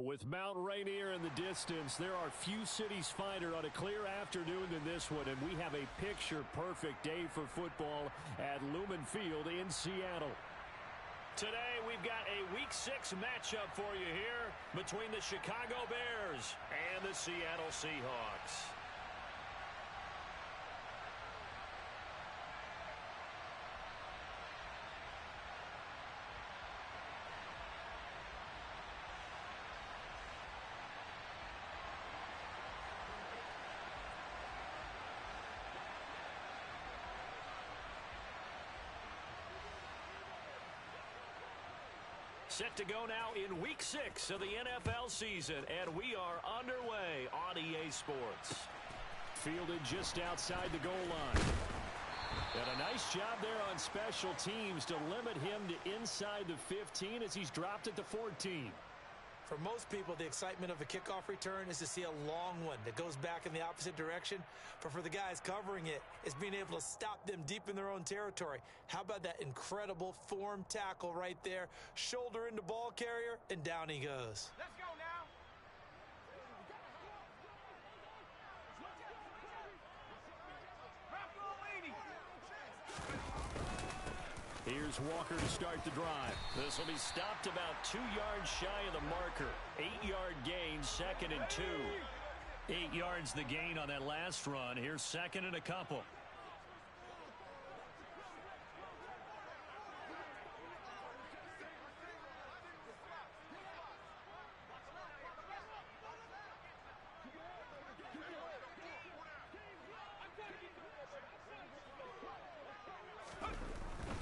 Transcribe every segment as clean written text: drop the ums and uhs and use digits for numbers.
With Mount Rainier in the distance, there are few cities finer on a clear afternoon than this one, and we have a picture-perfect day for football at Lumen Field in Seattle. Today, we've got a Week 6 matchup for you here between the Chicago Bears and the Seattle Seahawks. Set to go now in Week 6 of the NFL season, and we are underway on EA Sports. Fielded just outside the goal line. And a nice job there on special teams to limit him to inside the 15 as he's dropped at the 14. For most people, the excitement of a kickoff return is to see a long one that goes back in the opposite direction. But for the guys covering it, it's being able to stop them deep in their own territory. How about that incredible form tackle right there? Shoulder into ball carrier, and down he goes. Let's go now. Here's Walker to start the drive. This will be stopped about 2 yards shy of the marker. 8-yard gain, 2nd and 2. 8 yards the gain on that last run. Here's 2nd and a couple.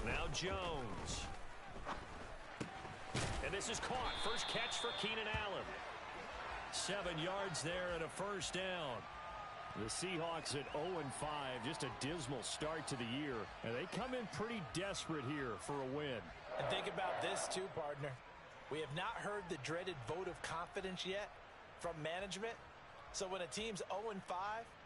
Now Jones. And this is caught. First catch for Keenan Allen. 7 yards there and a first down. The Seahawks at 0-5. Just a dismal start to the year. And they come in pretty desperate here for a win. And think about this too, partner. We have not heard the dreaded vote of confidence yet from management. So when a team's 0-5,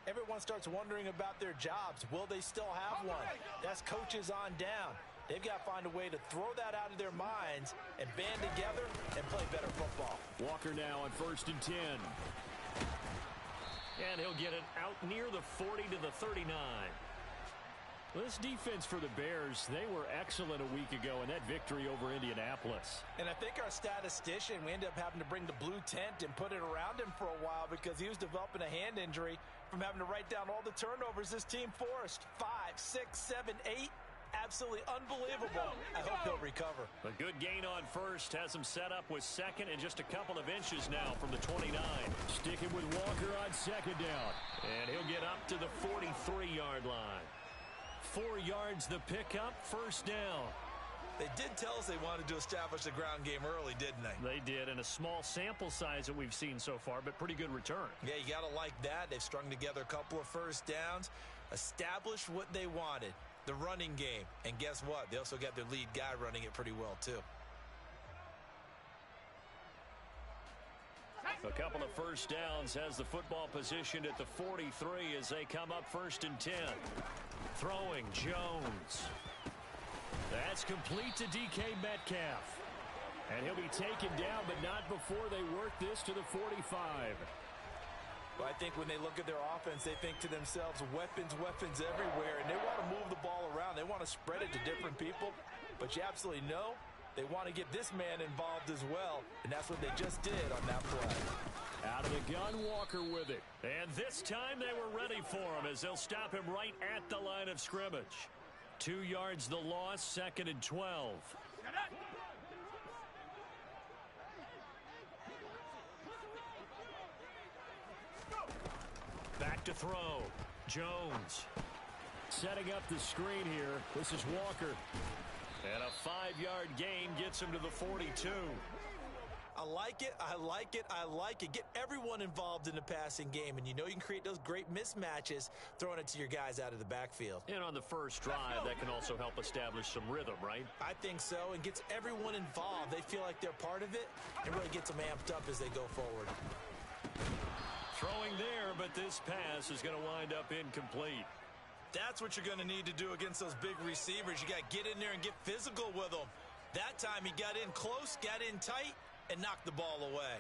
everyone starts wondering about their jobs. Will they still have one? That's coaches on down. They've got to find a way to throw that out of their minds and band together and play better football. Walker now on 1st and 10. And he'll get it out near the 40 to the 39. This defense for the Bears, they were excellent a week ago in that victory over Indianapolis. And I think our statistician, we ended up having to bring the blue tent and put it around him for a while because he was developing a hand injury from having to write down all the turnovers this team forced. 5, 6, 7, 8. Absolutely unbelievable. I hope he'll recover. A good gain on first has him set up with 2nd and just a couple of inches now from the 29. Sticking with Walker on 2nd down. And he'll get up to the 43-yard line. 4 yards the pickup, first down. They did tell us they wanted to establish the ground game early, didn't they? They did, and a small sample size that we've seen so far, but pretty good return. Yeah, you got to like that. They've strung together a couple of first downs, established what they wanted, the running game. And guess what? They also got their lead guy running it pretty well, too. A couple of first downs has the football positioned at the 43 as they come up 1st and 10. Throwing Jones. That's complete to DK Metcalf. And he'll be taken down, but not before they work this to the 45. Well, I think when they look at their offense, they think to themselves, weapons, weapons everywhere, and they want to move the ball around. They want to spread it to different people, but you absolutely know they want to get this man involved as well, and that's what they just did on that play. Out of the gun, Walker with it. And this time they were ready for him as they'll stop him right at the line of scrimmage. 2 yards the loss, 2nd and 12. Back to throw. Jones. Setting up the screen here. This is Walker. And a 5-yard gain gets him to the 42. I like it, I like it, I like it. Get everyone involved in the passing game, and you know you can create those great mismatches throwing it to your guys out of the backfield. And on the first drive, that can also help establish some rhythm, right? I think so, and gets everyone involved. They feel like they're part of it, and really gets them amped up as they go forward. Throwing there, but this pass is going to wind up incomplete. That's what you're going to need to do against those big receivers. You got to get in there and get physical with them. That time he got in close, got in tight, and knocked the ball away.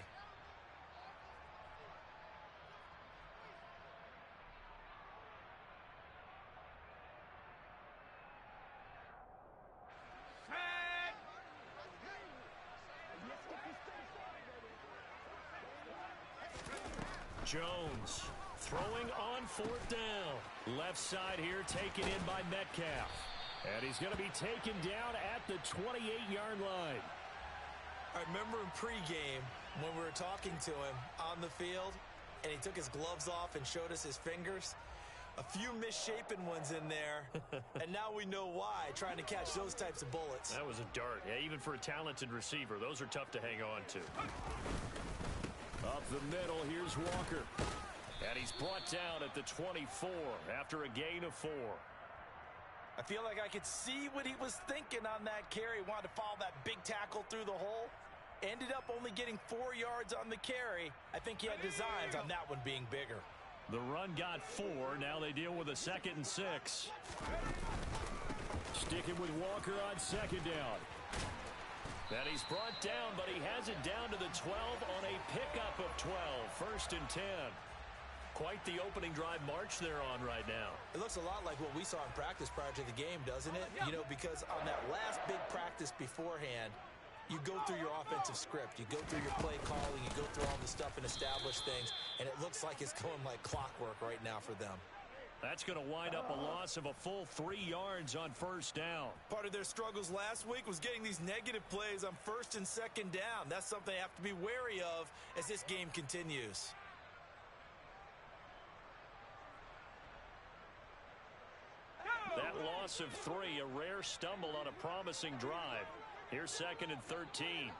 Jones throwing on 4th down. Left side here taken in by Metcalf. And he's going to be taken down at the 28-yard line. I remember in pregame when we were talking to him on the field, and he took his gloves off and showed us his fingers. A few misshapen ones in there, and now we know why, trying to catch those types of bullets. That was a dart. Yeah, even for a talented receiver, those are tough to hang on to. Up the middle, here's Walker. And he's brought down at the 24 after a gain of 4. I feel like I could see what he was thinking on that carry. Wanted to follow that big tackle through the hole. Ended up only getting 4 yards on the carry. I think he had designs on that one being bigger. The run got 4. Now they deal with a 2nd and 6. Sticking with Walker on 2nd down. And he's brought down, but he has it down to the 12 on a pickup of 12. 1st and 10. Quite the opening drive march they're on right now. It looks a lot like what we saw in practice prior to the game, doesn't it? You know, because on that last big practice beforehand, you go through your offensive script. You go through your play calling. You go through all the stuff and establish things. And it looks like it's going like clockwork right now for them. That's going to wind up a loss of a full 3 yards on 1st down. Part of their struggles last week was getting these negative plays on 1st and 2nd down. That's something they have to be wary of as this game continues. That loss of 3, a rare stumble on a promising drive. Here's 2nd and 13.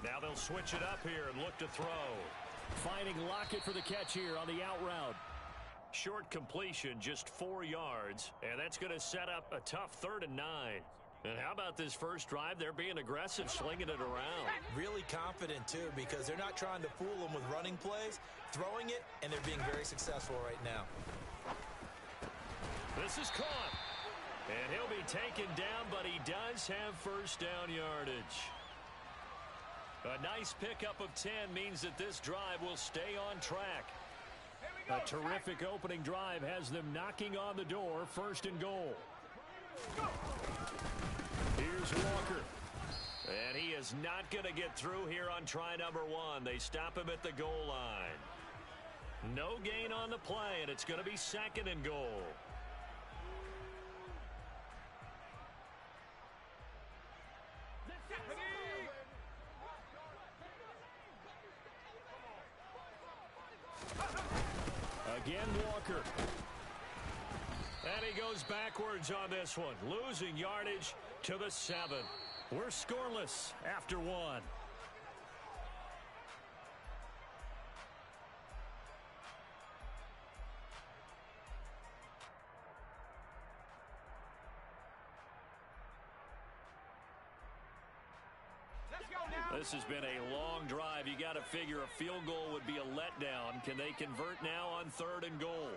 Now they'll switch it up here and look to throw. Finding Lockett for the catch here on the out route. Short completion, just 4 yards, and that's going to set up a tough 3rd and 9. And how about this first drive? They're being aggressive, slinging it around. Really confident, too, because they're not trying to fool them with running plays, throwing it, and they're being very successful right now. This is caught. And he'll be taken down, but he does have 1st down yardage. A nice pickup of 10 means that this drive will stay on track. A terrific opening drive has them knocking on the door, 1st and goal. Here's Walker. And he is not going to get through here on try number 1. They stop him at the goal line. No gain on the play, and it's going to be 2nd and goal. Again, Walker. And he goes backwards on this one, losing yardage to the 7. We're scoreless after 1. This has been a long drive. You got to figure a field goal would be a letdown. Can they convert now on 3rd and goal?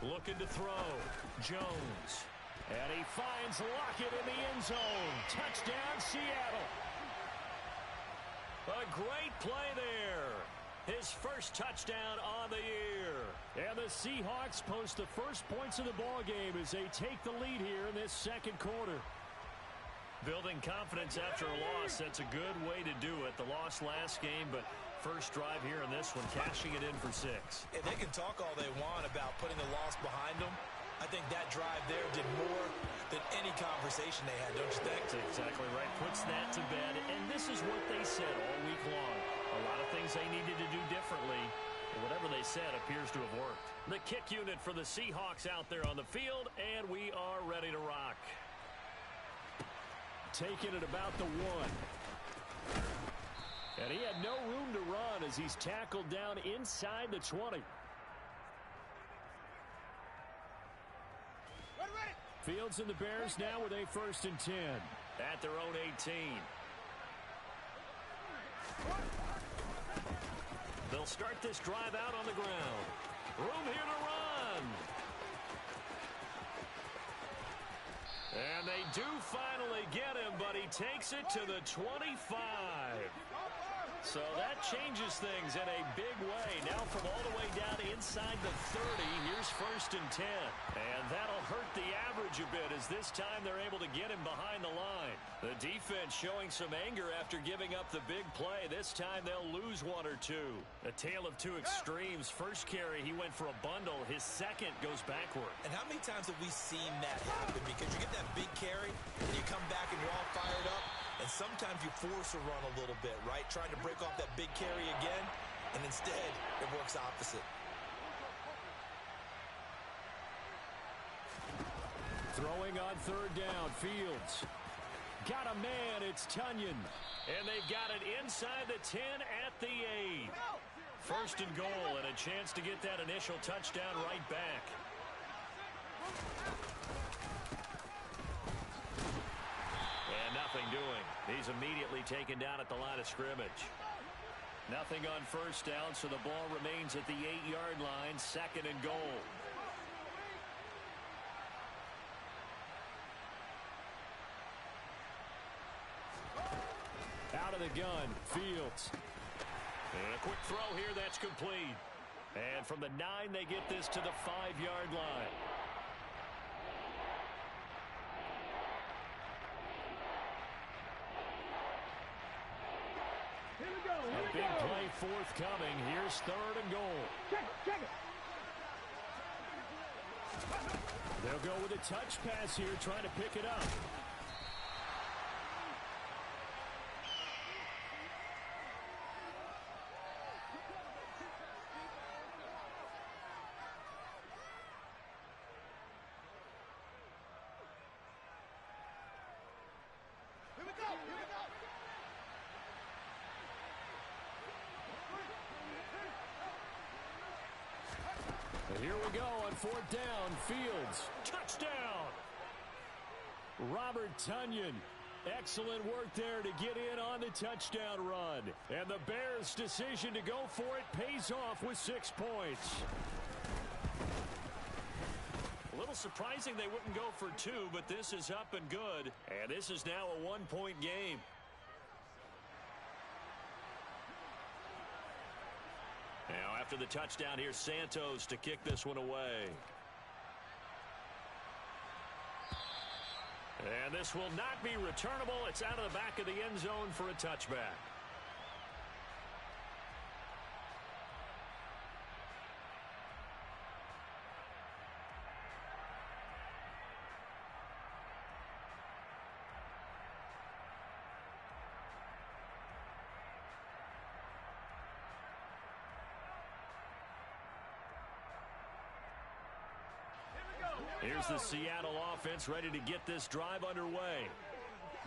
Looking to throw. Jones. And he finds Lockett in the end zone. Touchdown, Seattle. A great play there. His first touchdown on the year. And the Seahawks post the first points of the ball game as they take the lead here in this 2nd quarter. Building confidence after a loss, that's a good way to do it. The loss last game, but first drive here in this one, cashing it in for 6. And they can talk all they want about putting the loss behind them. I think that drive there did more than any conversation they had, don't you think? That's exactly right. Puts that to bed. And this is what they said all week long. A lot of things they needed to do differently. And whatever they said appears to have worked. The kick unit for the Seahawks out there on the field, and we are ready to rock. Taking it about the 1. And he had no room to run as he's tackled down inside the 20. Fields and the Bears now with a 1st and 10 at their own 18. They'll start this drive out on the ground. Room here to run. And they do finally get him, but he takes it to the 25. So that changes things in a big way. Now from all the way down inside the 30, here's 1st and 10. And that'll hurt the average a bit as this time they're able to get him behind the line. The defense showing some anger after giving up the big play. This time they'll lose one or two. A tale of two extremes. First carry, he went for a bundle. His second goes backward. And how many times have we seen that happen? Because you get that big carry, and you come back and you're all fired up. And sometimes you force a run a little bit, right? Trying to break off that big carry again, and instead it works opposite. Throwing on 3rd down, Fields. Got a man, it's Tunyon. And they've got it inside the 10 at the 8. 1st and goal, and a chance to get that initial touchdown right back. And nothing doing. He's immediately taken down at the line of scrimmage. Nothing on 1st down, so the ball remains at the 8-yard line, 2nd and goal. Out of the gun, Fields. And a quick throw here, that's complete. And from the 9, they get this to the 5-yard line. A big play forthcoming. Here's 3rd and goal. Check it. They'll go with a touch pass here, trying to pick it up. Here we go on 4th down. Fields. Touchdown! Robert Tunyon. Excellent work there to get in on the touchdown run. And the Bears' decision to go for it pays off with 6 points. A little surprising they wouldn't go for 2, but this is up and good. And this is now a 1-point game. Now, after the touchdown, here's Santos to kick this one away. And this will not be returnable. It's out of the back of the end zone for a touchback. Here's the Seattle offense ready to get this drive underway.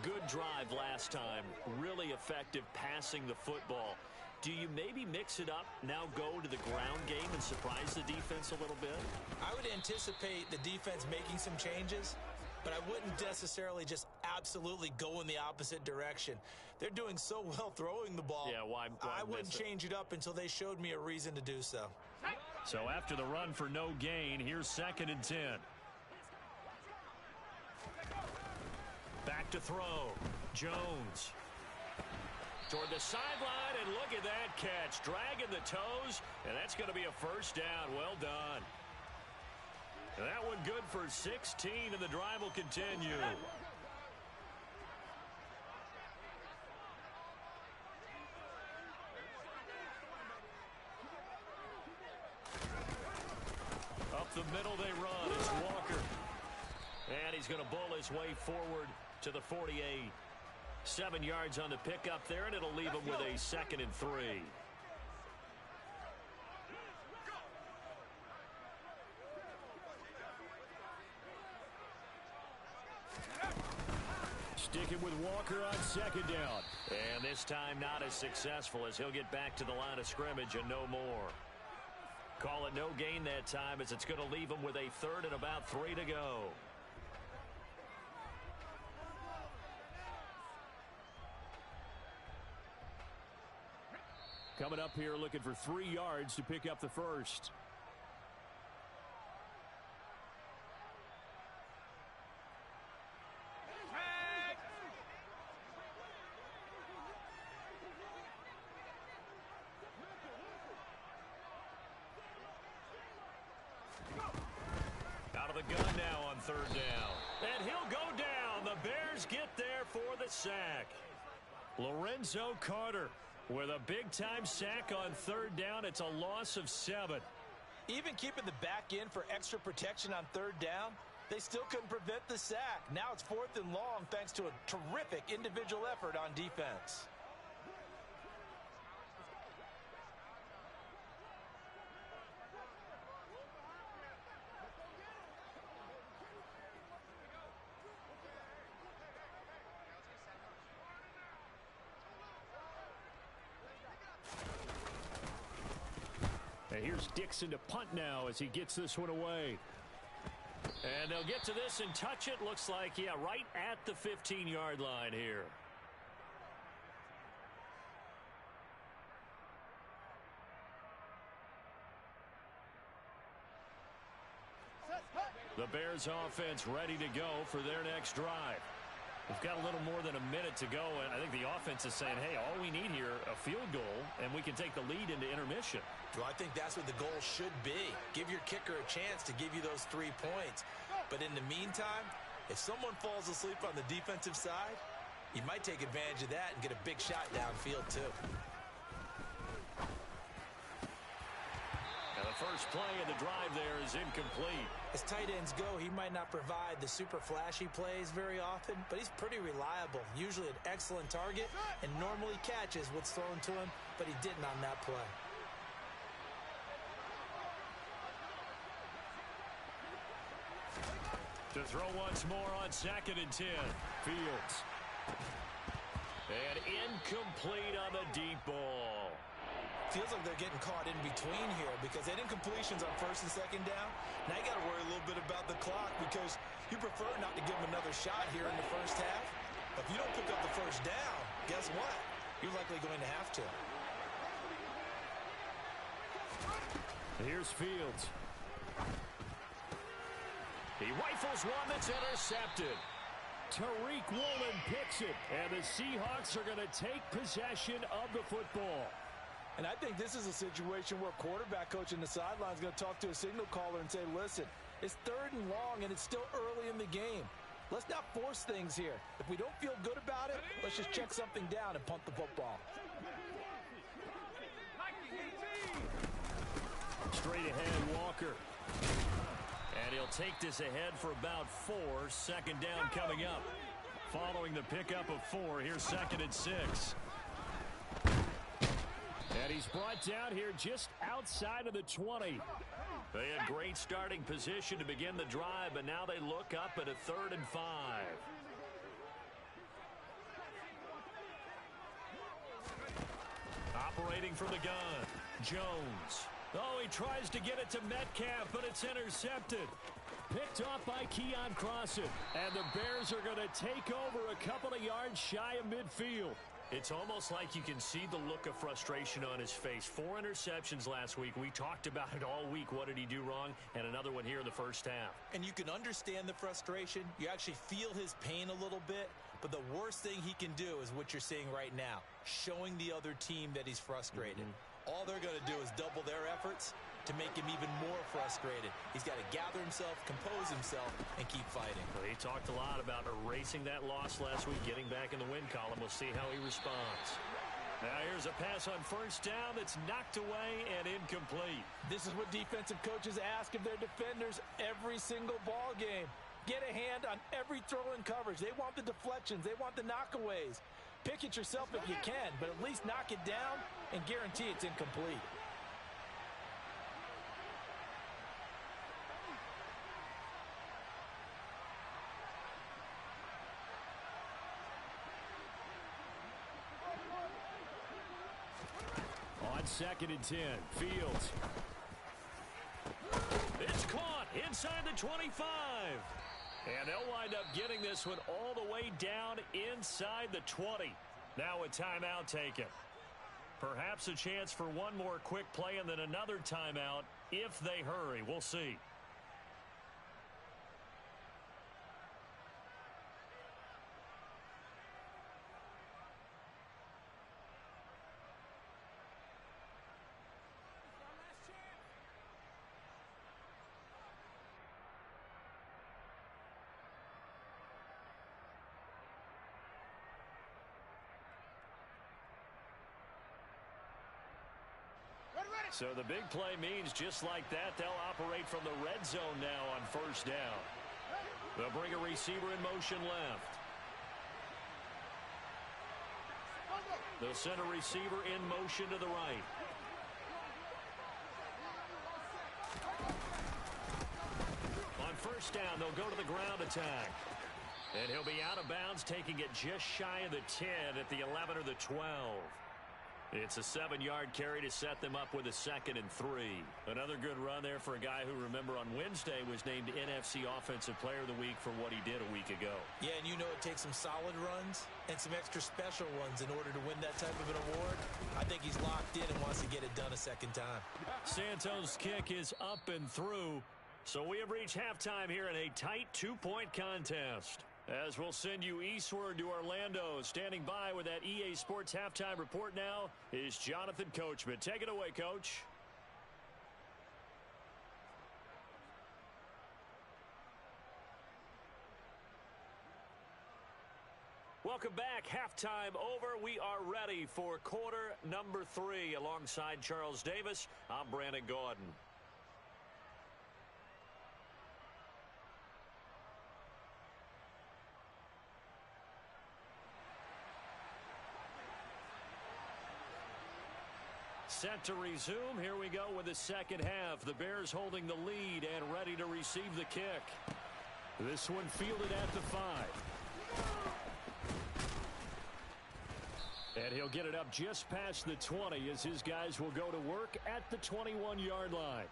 Good drive last time. Really effective passing the football. Do you maybe mix it up, now go to the ground game and surprise the defense a little bit? I would anticipate the defense making some changes, but I wouldn't necessarily just absolutely go in the opposite direction. They're doing so well throwing the ball. Yeah, why I wouldn't change it up until they showed me a reason to do so. So after the run for no gain, here's 2nd and 10. Back to throw. Jones. Toward the sideline, and look at that catch. Dragging the toes, and that's going to be a 1st down. Well done. And that one good for 16, and the drive will continue. Up the middle they run. It's Walker. And he's going to bull his way forward to the 48. 7 yards on the pickup there, and it'll leave him with a 2nd and 3. Sticking with Walker on 2nd down. And this time not as successful as he'll get back to the line of scrimmage and no more. Call it no gain that time as it's going to leave him with a 3rd and about 3 to go. Coming up here looking for 3 yards to pick up the first. out of the gun now on third down. And he'll go down. The Bears get there for the sack. Lorenzo Carter with a big-time sack on third down. It's a loss of 7. Even keeping the back in for extra protection on third down, they still couldn't prevent the sack. Now it's 4th and long thanks to a terrific individual effort on defense. And here's Dixon to punt now as he gets this one away. And they'll get to this and touch it. Looks like, yeah, right at the 15-yard line here. The Bears offense ready to go for their next drive. We've got a little more than a minute to go, and I think the offense is saying, hey, all we need here, a field goal, and we can take the lead into intermission. Well, I think that's what the goal should be. Give your kicker a chance to give you those 3 points. But in the meantime, if someone falls asleep on the defensive side, you might take advantage of that and get a big shot downfield, too. Now the first play of the drive there is incomplete. As tight ends go, he might not provide the super flashy plays very often, but he's pretty reliable. Usually an excellent target and normally catches what's thrown to him, but he didn't on that play. To throw once more on 2nd and 10. Fields. And incomplete on the deep ball. Feels like they're getting caught in between here because they didn't completions on 1st and 2nd down. Now you got to worry a little bit about the clock because you prefer not to give them another shot here in the first half. But if you don't pick up the first down, guess what? You're likely going to have to. Here's Fields. He rifles one that's intercepted. Tariq Woolen picks it, and the Seahawks are going to take possession of the football. And I think this is a situation where quarterback coach in the sideline is going to talk to a signal caller and say, listen, it's 3rd and long, and it's still early in the game. Let's not force things here. If we don't feel good about it, let's just check something down and punt the football. Straight ahead, Walker. And he'll take this ahead for about 4. 2nd down coming up. Following the pickup of 4, here's 2nd and 6. And he's brought down here just outside of the 20. They had great starting position to begin the drive, but now they look up at a 3rd and 5. Operating from the gun, Jones. Oh, he tries to get it to Metcalf, but it's intercepted. Picked off by Keon Crossan. And the Bears are going to take over a couple of yards shy of midfield. It's almost like you can see the look of frustration on his face. 4 interceptions last week. We talked about it all week. What did he do wrong? And another one here in the first half. And you can understand the frustration. You actually feel his pain a little bit. But the worst thing he can do is what you're seeing right now, showing the other team that he's frustrated. All they're going to do is double their efforts to make him even more frustrated. He's got to gather himself, compose himself, and keep fighting. Well, he talked a lot about erasing that loss last week, getting back in the win column. We'll see how he responds. Now here's a pass on 1st down that's knocked away and incomplete. This is what defensive coaches ask of their defenders every single ball game. Get a hand on every throw in coverage. They want the deflections. They want the knockaways. Pick it yourself if you can, but at least knock it down and guarantee it's incomplete. On 2nd and 10, Fields. It's caught inside the 25. And they'll wind up getting this one all the way down inside the 20. Now a timeout taken. Perhaps a chance for one more quick play and then another timeout if they hurry. We'll see. So the big play means just like that, they'll operate from the red zone now on first down. They'll bring a receiver in motion left. They'll send a receiver in motion to the right. On first down, they'll go to the ground attack. And he'll be out of bounds, taking it just shy of the 10 at the 11 or the 12. It's a 7-yard carry to set them up with a 2nd and 3. Another good run there for a guy who, remember, on Wednesday was named NFC Offensive Player of the Week for what he did a week ago. Yeah, and you know it takes some solid runs and some extra special ones in order to win that type of an award. I think he's locked in and wants to get it done a second time. Santos' kick is up and through. So we have reached halftime here in a tight 2-point contest. As we'll send you eastward to Orlando. Standing by with that EA Sports halftime report now is Jonathan Coachman. Take it away, Coach. Welcome back. Halftime over. We are ready for quarter number 3. Alongside Charles Davis, I'm Brandon Gaudin. Set to resume. Here we go with the second half. The Bears holding the lead and ready to receive the kick. This one fielded at the 5. And he'll get it up just past the 20 as his guys will go to work at the 21-yard line.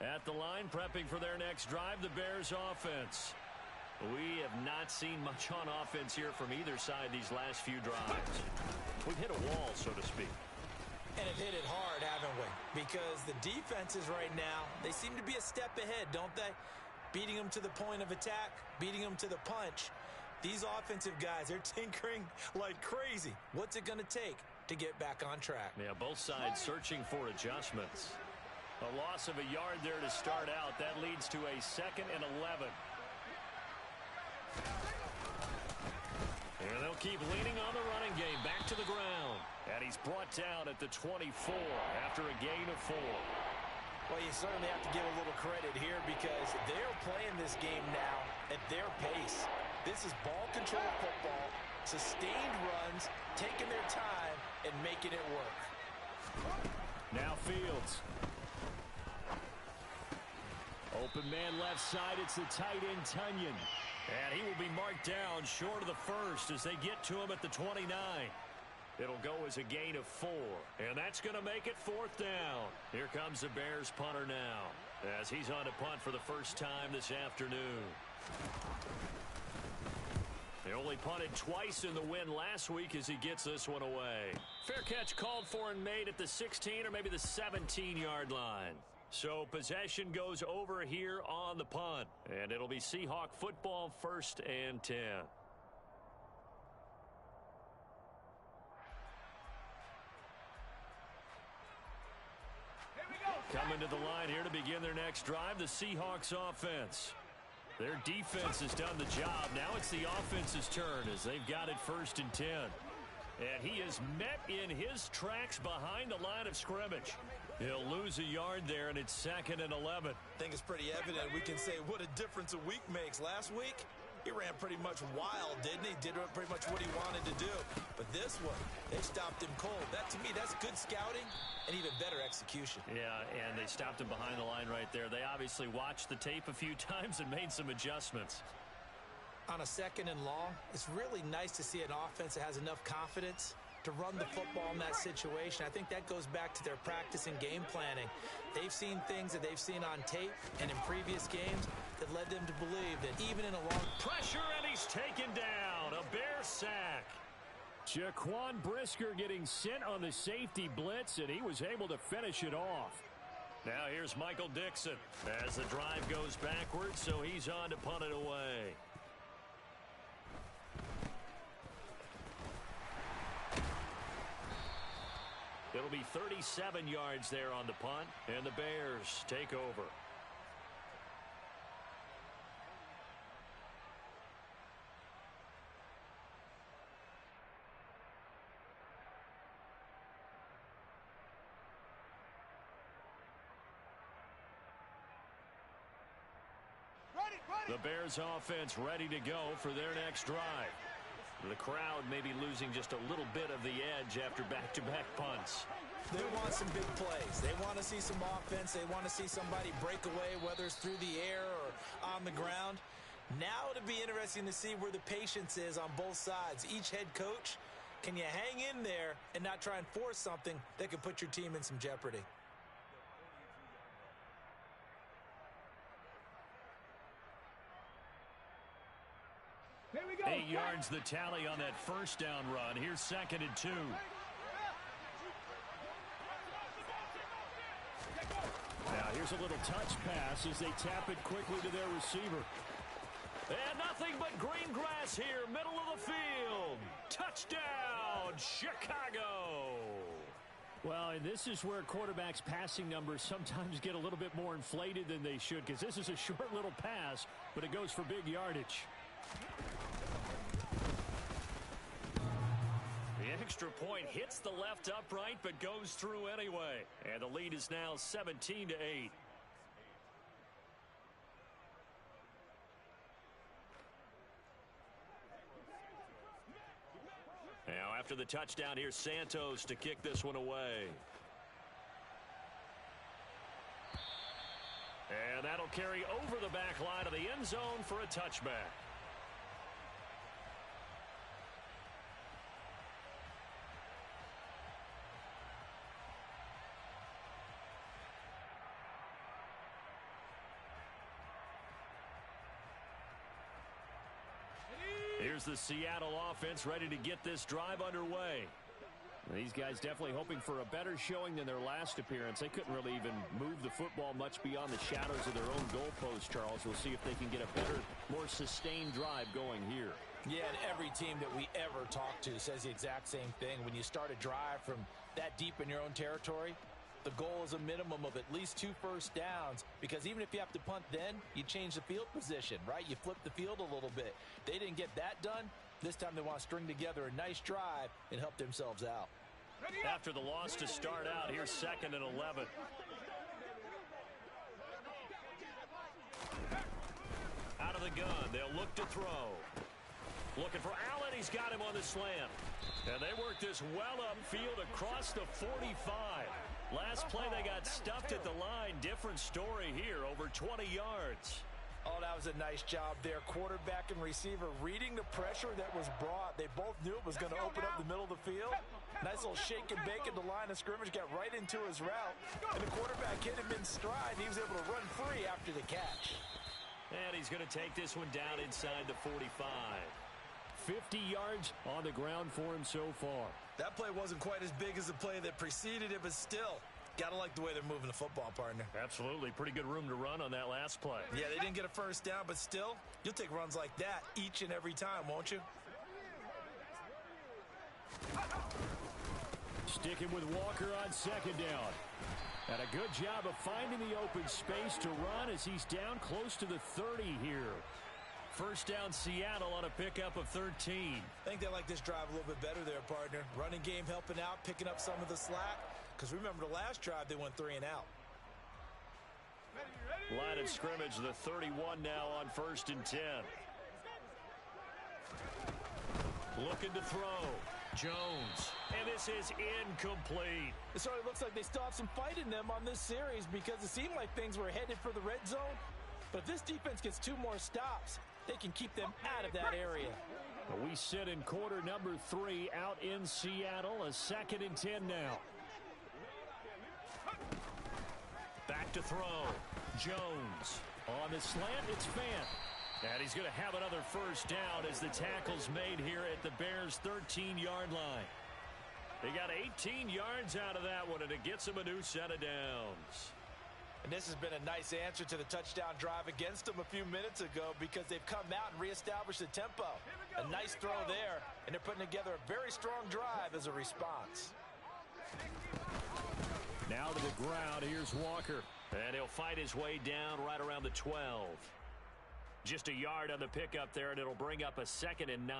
At the line, prepping for their next drive, the Bears offense. We have not seen much on offense here from either side these last few drives. We've hit a wall, so to speak. And it hit it hard, haven't we? Because the defenses right now, they seem to be a step ahead, don't they? Beating them to the point of attack, beating them to the punch. These offensive guys, they're tinkering like crazy. What's it going to take to get back on track? Yeah, both sides searching for adjustments. A loss of a yard there to start out. That leads to a 2nd and 11. And they'll keep leaning on the running game. Back to the ground. And he's brought down at the 24 after a gain of 4. Well, you certainly have to give a little credit here because they're playing this game now at their pace. This is ball control football, sustained runs, taking their time, and making it work. Now Fields. Open man left side. It's the tight end, Tunyon. And he will be marked down short of the first as they get to him at the 29. It'll go as a gain of 4. And that's going to make it 4th down. Here comes the Bears punter now as he's on to punt for the first time this afternoon. They only punted twice in the win last week as he gets this one away. Fair catch called for and made at the 16 or maybe the 17-yard line. So possession goes over here on the punt. And it'll be Seahawk football, 1st and 10. Coming to the line here to begin their next drive, the Seahawks offense. Their defense has done the job. Now it's the offense's turn as they've got it 1st and 10. And he is met in his tracks behind the line of scrimmage. He'll lose a yard there, and it's 2nd and 11. I think it's pretty evident. We can say what a difference a week makes. Last week, he ran pretty much wild, didn't he? Did pretty much what he wanted to do. But this one, they stopped him cold. That, to me, that's good scouting and even better execution. Yeah, and they stopped him behind the line right there. They obviously watched the tape a few times and made some adjustments. On a 2nd and long, it's really nice to see an offense that has enough confidence to run the football in that situation. I think that goes back to their practice and game planning. They've seen things that they've seen on tape and in previous games that led them to believe that even in a long pressure, and he's taken down. A Bear sack. Jaquan Brisker getting sent on the safety blitz, and he was able to finish it off. Now here's Michael Dixon as the drive goes backwards, so he's on to punt it away. It'll be 37 yards there on the punt, and the Bears take over. The Bears offense ready to go for their next drive. The crowd may be losing just a little bit of the edge after back-to-back punts. They want some big plays. They want to see some offense. They want to see somebody break away, whether it's through the air or on the ground. Now it'll be interesting to see where the patience is on both sides. Each head coach, can you hang in there and not try and force something that could put your team in some jeopardy? 8 yards the tally on that first down run. Here's 2nd and 2. Now here's a little touch pass as they tap it quickly to their receiver. And nothing but green grass here, middle of the field. Touchdown, Chicago. Well, and this is where quarterbacks' passing numbers sometimes get a little bit more inflated than they should, because this is a short little pass, but it goes for big yardage. The extra point hits the left upright, but goes through anyway. And the lead is now 17-8. Now after the touchdown, here's Santos to kick this one away. And that'll carry over the back line of the end zone for a touchback. Here's the Seattle offense ready to get this drive underway. These guys definitely hoping for a better showing than their last appearance. They couldn't really even move the football much beyond the shadows of their own goalpost, Charles. We'll see if they can get a better, more sustained drive going here. Yeah, and every team that we ever talk to says the exact same thing. When you start a drive from that deep in your own territory, the goal is a minimum of at least 2 first downs, because even if you have to punt then, you change the field position, right? You flip the field a little bit. They didn't get that done. This time they want to string together a nice drive and help themselves out. After the loss to start out, here's 2nd and 11. Out of the gun, they'll look to throw. Looking for Allen, he's got him on the slant. And they work this well upfield across the 45. Last play they got stuffed at the line. Different story here, over 20 yards. Oh, that was a nice job there. Quarterback and receiver reading the pressure that was brought. They both knew it was going to open up the middle of the field. Nice little shake and bake at the line of scrimmage. Got right into his route. And the quarterback hit him in stride. He was able to run free after the catch. And he's going to take this one down inside the 45. 50 yards on the ground for him so far. That play wasn't quite as big as the play that preceded it, but still, gotta like the way they're moving the football, partner. Absolutely. Pretty good room to run on that last play. Yeah, they didn't get a first down, but still, you'll take runs like that each and every time, won't you? Sticking with Walker on 2nd down. And a good job of finding the open space to run as he's down close to the 30 here. First down, Seattle on a pickup of 13. I think they like this drive a little bit better there, partner. Running game helping out, picking up some of the slack. Because remember the last drive, they went 3 and out. Line of scrimmage, the 31 now on 1st and 10. Looking to throw. Jones. And this is incomplete. It sort of looks like they still have some fight in them on this series, because it seemed like things were headed for the red zone. But if this defense gets 2 more stops, they can keep them out of that area. We sit in quarter number 3 out in Seattle. A 2nd and 10 now. Back to throw. Jones. On the slant, it's Fant. And he's going to have another first down as the tackle's made here at the Bears' 13-yard line. They got 18 yards out of that one, and it gets them a new set of downs. And this has been a nice answer to the touchdown drive against them a few minutes ago, because they've come out and reestablished the tempo. A nice throw there, and they're putting together a very strong drive as a response. Now to the ground, here's Walker. And he'll fight his way down right around the 12. Just a yard on the pickup there, and it'll bring up a 2nd and 9.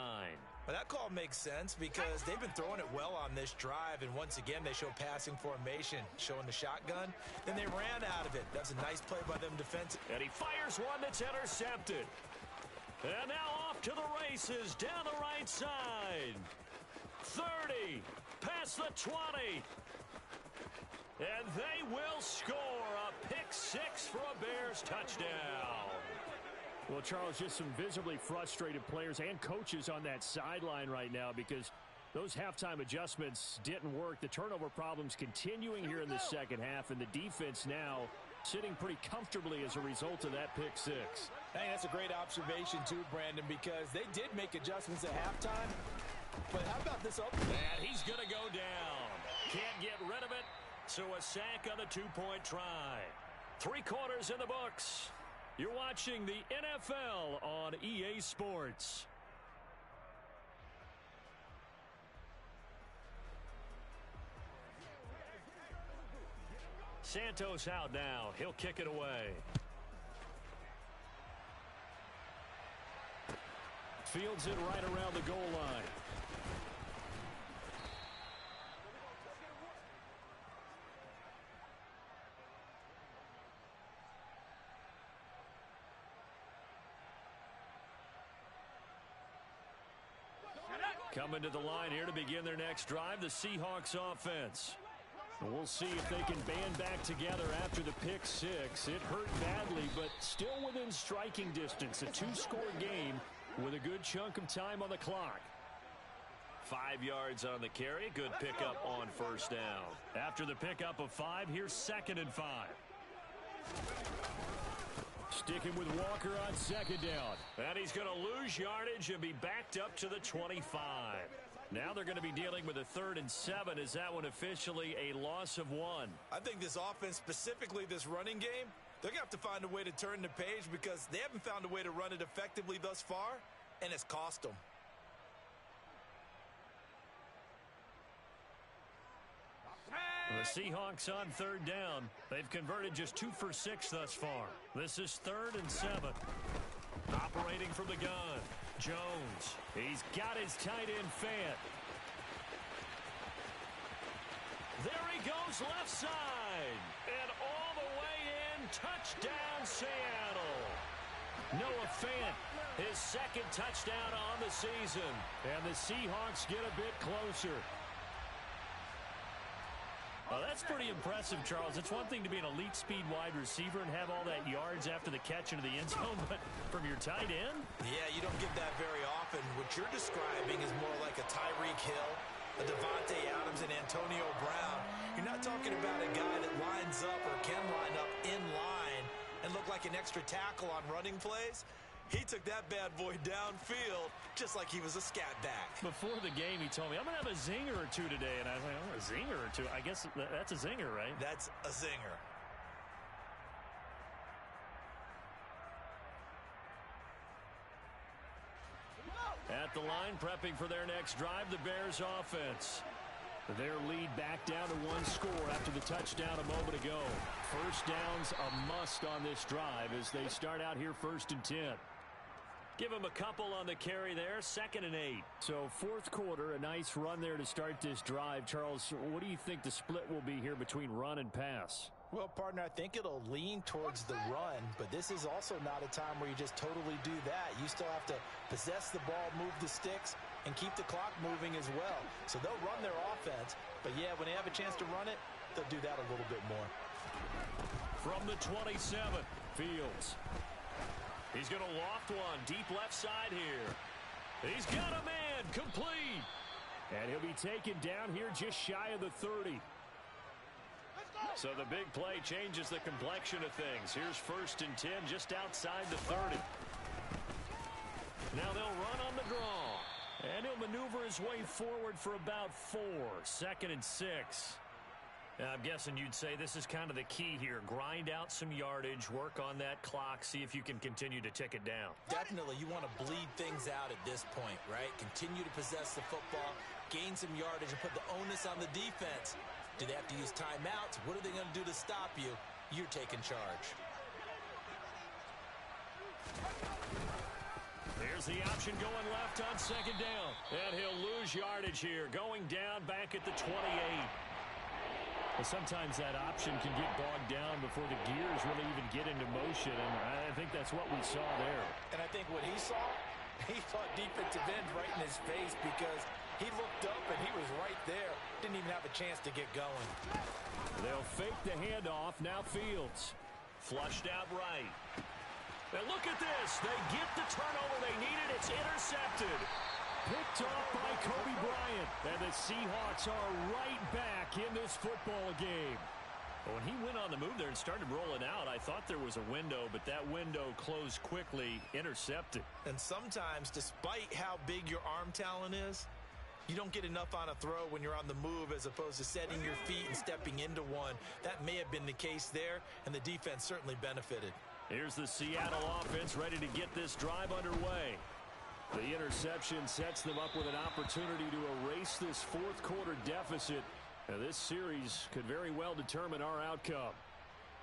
Well, that call makes sense because they've been throwing it well on this drive, and once again, they show passing formation, showing the shotgun. Then they ran out of it. That's a nice play by them defensively. And he fires one that's intercepted. And now off to the races down the right side. 30, past the 20. And they will score a pick 6 for a Bears touchdown. Well, Charles, just some visibly frustrated players and coaches on that sideline right now because those halftime adjustments didn't work. The turnover problems continuing here in the second half, and the defense now sitting pretty comfortably as a result of that pick 6. Hey, that's a great observation too, Brandon, because they did make adjustments at halftime. But how about this up? And he's going to go down. Can't get rid of it, so a sack on the 2-point try. 3 quarters in the books. You're watching the NFL on EA Sports. Santos out now. He'll kick it away. Fields it right around the goal line. Coming to the line here to begin their next drive, the Seahawks offense. We'll see if they can band back together after the pick 6. It hurt badly, but still within striking distance. A 2-score game with a good chunk of time on the clock. 5 yards on the carry. Good pickup on first down. After the pickup of 5, here's 2nd and 5. Sticking with Walker on 2nd down. And he's going to lose yardage and be backed up to the 25. Now they're going to be dealing with a 3rd and 7. Is that one officially a loss of 1? I think this offense, specifically this running game, they're going to have to find a way to turn the page because they haven't found a way to run it effectively thus far, and it's cost them. The Seahawks on 3rd down. They've converted just 2 for 6 thus far. This is 3rd and 7. Operating from the gun. Jones. He's got his tight end Fant. There he goes left side. And all the way in. Touchdown Seattle. Noah Fant, his 2nd touchdown on the season. And the Seahawks get a bit closer. Well, that's pretty impressive, Charles. It's one thing to be an elite speed wide receiver and have all that yards after the catch into the end zone, but from your tight end? Yeah, you don't get that very often. What you're describing is more like a Tyreek Hill, a Devontae Adams, and Antonio Brown. You're not talking about a guy that lines up or can line up in line and look like an extra tackle on running plays. He took that bad boy downfield just like he was a scat back. Before the game, he told me, I'm going to have a zinger or 2 today. And I was like, oh, a zinger or 2? I guess that's a zinger, right? That's a zinger. At the line, prepping for their next drive, the Bears offense. Their lead back down to 1 score after the touchdown a moment ago. First down's a must on this drive as they start out here 1st and 10. Give him a couple on the carry there, 2nd and 8. So 4th quarter, a nice run there to start this drive. Charles, what do you think the split will be here between run and pass? Well, partner, I think it'll lean towards the run, but this is also not a time where you just totally do that. You still have to possess the ball, move the sticks, and keep the clock moving as well. So they'll run their offense, but yeah, when they have a chance to run it, they'll do that a little bit more. From the 27, Fields. He's going to loft one, deep left side here. He's got a man, complete. And he'll be taken down here just shy of the 30. So the big play changes the complexion of things. Here's 1st and 10 just outside the 30. Now they'll run on the draw. And he'll maneuver his way forward for about 4. 2nd and 6. I'm guessing you'd say this is kind of the key here. Grind out some yardage, work on that clock, see if you can continue to tick it down. Definitely, you want to bleed things out at this point, right? Continue to possess the football, gain some yardage, and put the onus on the defense. Do they have to use timeouts? What are they going to do to stop you? You're taking charge. Here's the option going left on second down. And he'll lose yardage here, going down back at the 28. Well, sometimes that option can get bogged down before the gears really even get into motion, and I think that's what we saw there. And I think what he saw defensive end right in his face because he looked up and he was right there. Didn't even have a chance to get going. They'll fake the handoff. Now Fields. Flushed out right. Now look at this. They get the turnover they needed. It's intercepted. Picked off by Kobe Bryant. And the Seahawks are right back in this football game. When he went on the move there and started rolling out, I thought there was a window, but that window closed quickly, intercepted. And sometimes, despite how big your arm talent is, you don't get enough on a throw when you're on the move as opposed to setting your feet and stepping into one. That may have been the case there, and the defense certainly benefited. Here's the Seattle offense ready to get this drive underway. The interception sets them up with an opportunity to erase this fourth quarter deficit. Now, this series could very well determine our outcome.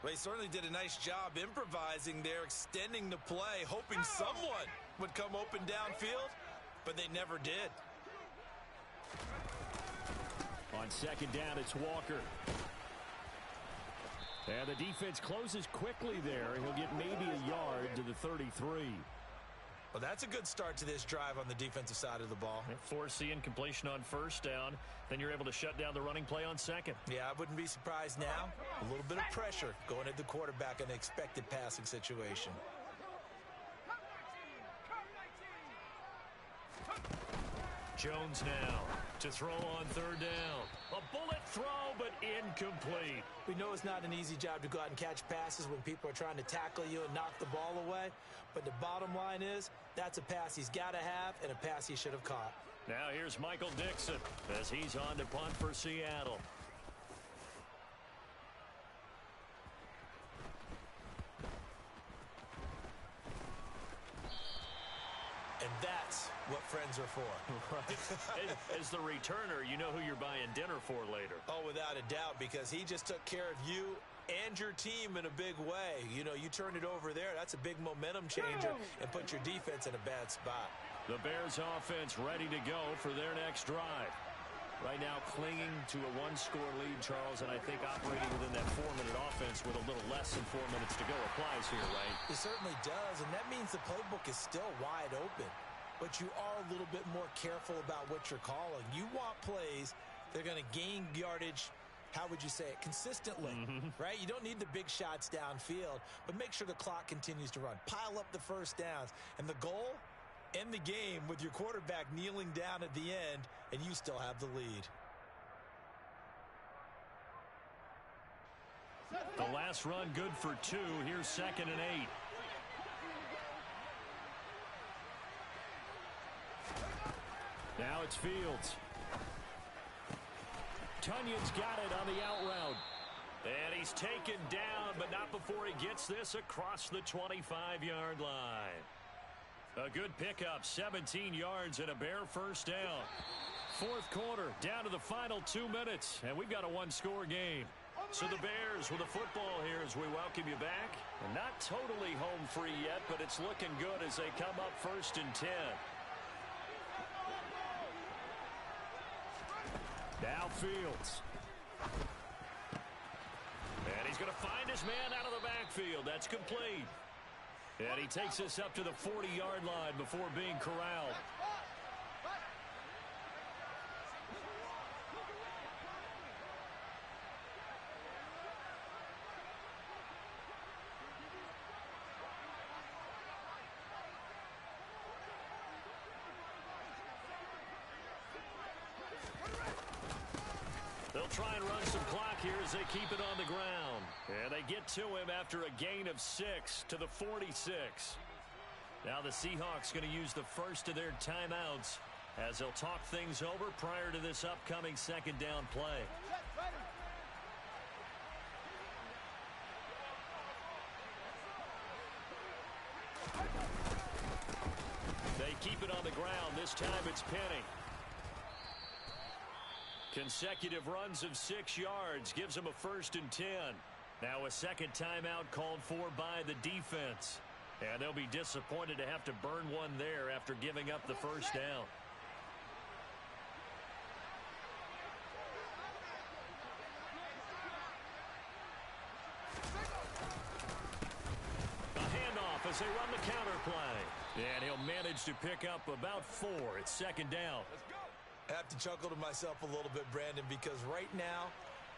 Well, he certainly did a nice job improvising there, extending the play, hoping someone would come open downfield, but they never did. On second down, it's Walker. And the defense closes quickly there. He'll get maybe a yard to the 33. Well, that's a good start to this drive on the defensive side of the ball. Force the incompletion on first down. Then you're able to shut down the running play on second. Yeah, I wouldn't be surprised now. A little bit of pressure going at the quarterback in an expected passing situation. Jones now to throw on third down. A bullet throw, but incomplete. We know it's not an easy job to go out and catch passes when people are trying to tackle you and knock the ball away. But the bottom line is, that's a pass he's got to have and a pass he should have caught. Now here's Michael Dixon as he's on to punt for Seattle. And that's what friends are for. Right. As the returner, you know who you're buying dinner for later. Oh, without a doubt, because he just took care of you and your team in a big way. You know, you turn it over there, that's a big momentum changer, and put your defense in a bad spot. The Bears offense ready to go for their next drive. Right now clinging to a one-score lead, Charles, and I think operating within that 4-minute offense with a little less than 4 minutes to go applies here, right? It certainly does, and that means the playbook is still wide open. But you are a little bit more careful about what you're calling. You want plays that are going to gain yardage, how would you say it, consistently, right? You don't need the big shots downfield, but make sure the clock continues to run. Pile up the first downs, and the goal, end the game with your quarterback kneeling down at the end, and you still have the lead. The last run good for 2. Here's 2nd and 8. Now it's Fields. Tunyon's got it on the out route. And he's taken down, but not before he gets this across the 25-yard line. A good pickup, 17 yards and a bare first down. Fourth quarter, down to the final 2 minutes, and we've got a one-score game. So the Bears with the football here as we welcome you back. And not totally home free yet, but it's looking good as they come up 1st and 10. Now Fields. And he's going to find his man out of the backfield. That's complete. And he takes us up to the 40-yard line before being corralled. They'll try and run some clock here as they keep it on the ground. And they get to him after a gain of 6 to the 46. Now the Seahawks going to use the first of their timeouts as they'll talk things over prior to this upcoming second down play. They keep it on the ground. This time it's Penny. Consecutive runs of 6 yards gives them a 1st and 10. Now a second timeout called for by the defense. And they'll be disappointed to have to burn one there after giving up the first down. A handoff as they run the counter play. And he'll manage to pick up about 4. It's second down. I have to chuckle to myself a little bit, Brandon, because right now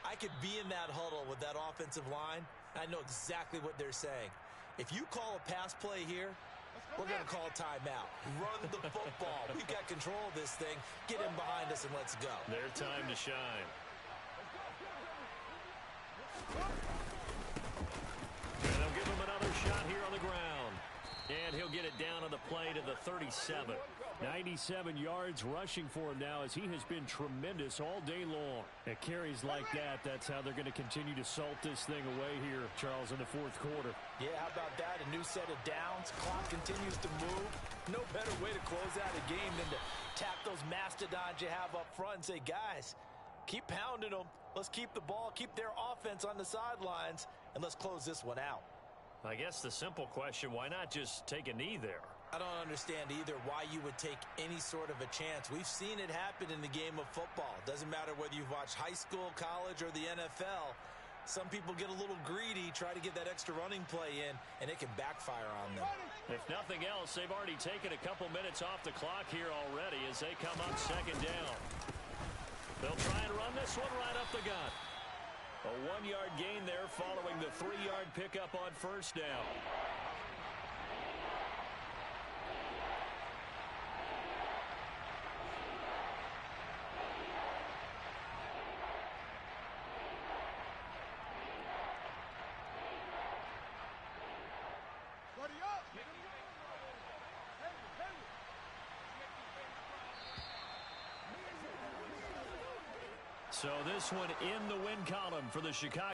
I could be in that huddle with that offensive line. I know exactly what they're saying. If you call a pass play here, we're going to call a timeout. Run the football. We've got control of this thing. Get in behind us and let's go. Their time to shine. And they'll give him another shot here on the ground. And he'll get it down on the play to the 37. 97 yards rushing for him now as he has been tremendous all day long. At carries like that, that's how they're going to continue to salt this thing away here, Charles, in the fourth quarter. Yeah, how about that? A new set of downs. Clock continues to move. No better way to close out a game than to tap those mastodons you have up front and say, guys, keep pounding them. Let's keep the ball, keep their offense on the sidelines, and let's close this one out. I guess the simple question, why not just take a knee there? I don't understand either why you would take any sort of a chance. We've seen it happen in the game of football. Doesn't matter whether you've watched high school, college, or the NFL. Some people get a little greedy, try to get that extra running play in, and it can backfire on them. If nothing else, they've already taken a couple minutes off the clock here already as they come up second down. They'll try and run this one right up the gut. A 1-yard gain there following the 3-yard pickup on first down. So this one in the win column for the Chicago